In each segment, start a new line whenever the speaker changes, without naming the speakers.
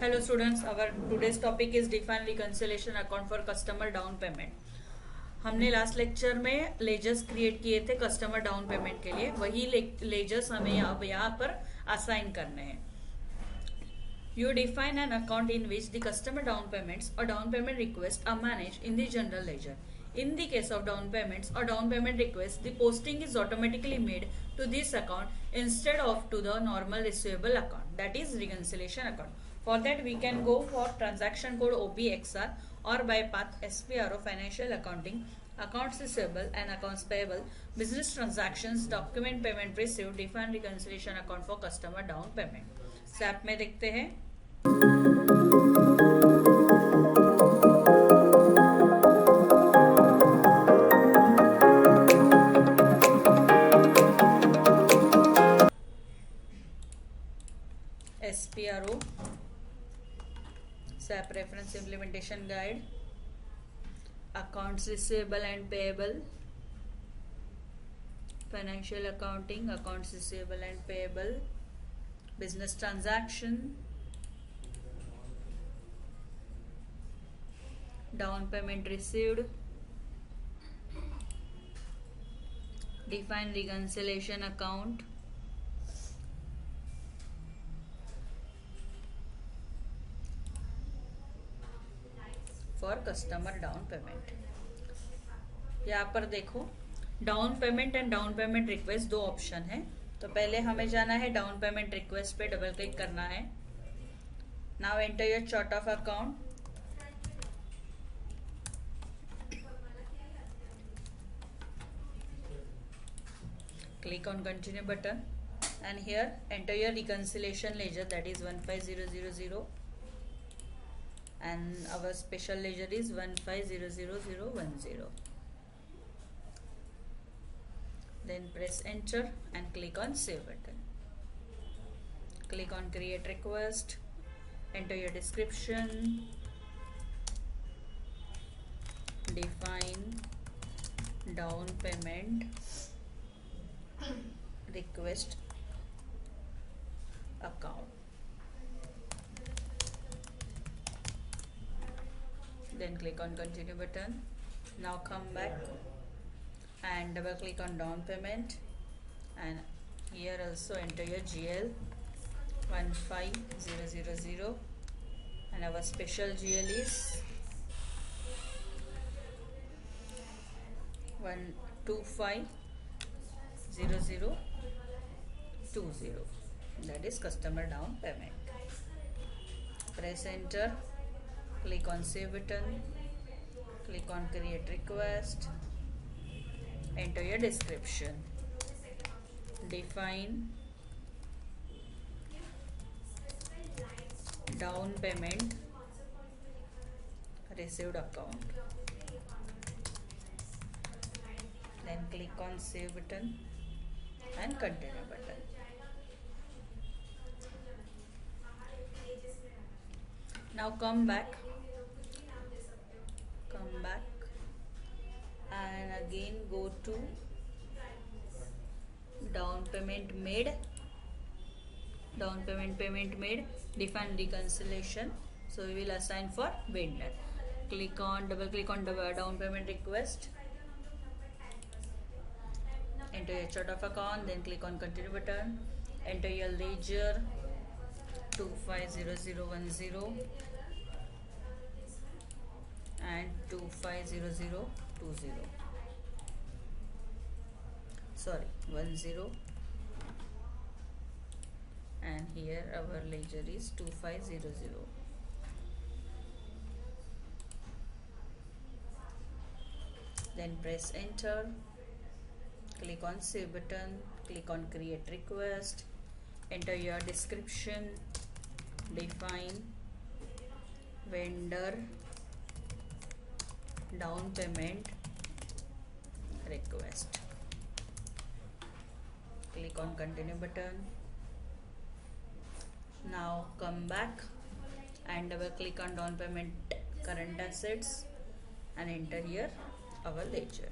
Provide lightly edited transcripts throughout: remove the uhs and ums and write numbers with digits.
Hello students, our today's topic is define reconciliation account for customer down payment. हमने last lecture में ledgers create किए थे customer down payment के लिए, वही लेजर्स हमें अब यहाँ पर असाइन करने हैं. You define an account in which the customer down payments or down payment requests are managed in the general ledger. In the case of down payments or down payment requests, the posting is automatically made to this account instead of to the normal receivable account, that is reconciliation account. For that we can go for transaction code OBXR or by path SPRO financial accounting, accounts receivable and accounts payable, business transactions, document payment received, define reconciliation account for customer down payment. SAP में देखते हैं. SPRO SAP Reference Implementation Guide, Accounts Receivable and Payable, Financial Accounting, Accounts Receivable and Payable, Business Transaction, Down Payment Received, Define Reconciliation Account, for customer down payment. यहाँ पर देखो down payment and down payment request दो option है. तो पहले हमें जाना है डाउन पेमेंट रिक्वेस्ट पे डबल क्लिक करना है. Now enter your chart of account. Click on continue button and here enter your reconciliation ledger, that is 15000 and our special ledger is 1500010. Then press enter and click on save button. Click on create request, enter your description, define down payment request account. Then click on continue button. Now come back and double click on down payment and here also enter your GL 15000 and our special GL is 1250020, that is customer down payment. Press enter, click on save button, click on create request, enter your description, define down payment received account, then click on save button and continue button. Now come back and again go to down payment made, define reconciliation. So we will assign for vendor. Double click on down payment request, enter your chart of account, then click on continue button, enter your ledger 250010 and 250020, sorry 10, and here our ledger is 2500. Then press enter, click on save button, click on create request, enter your description, define vendor down payment request, click on continue button. Now come back and double click on down payment current assets and enter here our ledger.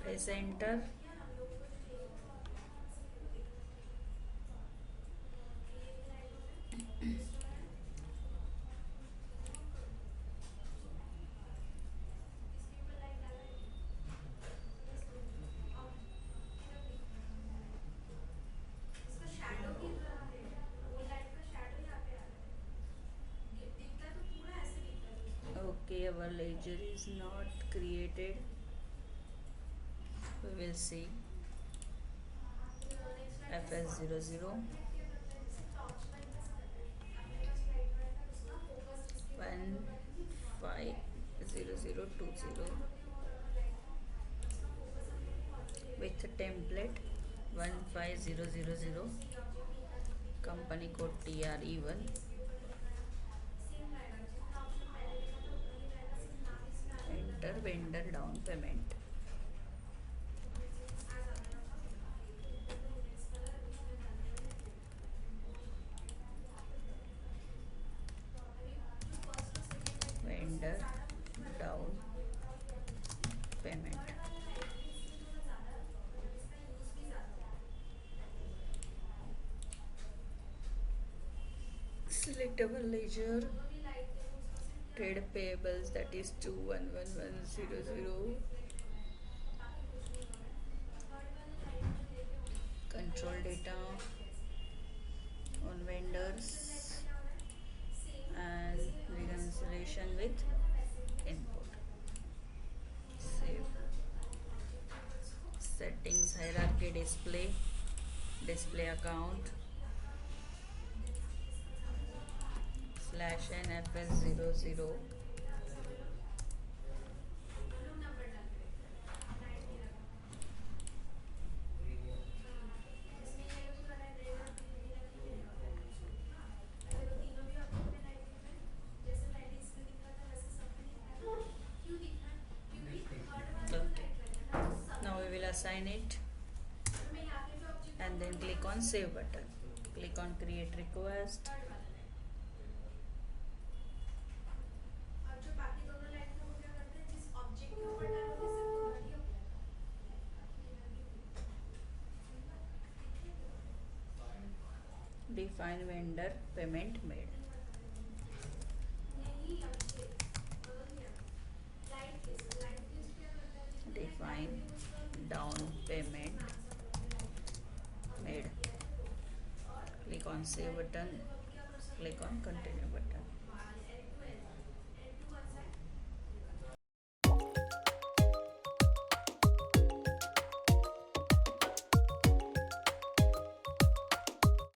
Press enter our ledger is not created, we will see FS00 150020 with template 15000, company code TRE1, enter vendor down payment. Vendor down payment. Selectable ledger, trade payables, that is 211100. Control data on vendors and reconciliation with input. Save. Settings, hierarchy, display account /NFS00. Okay. Now we will assign it and then click on save button. Click on create request. Define vendor payment made. Define down payment made. Click on save button. Click on continue button.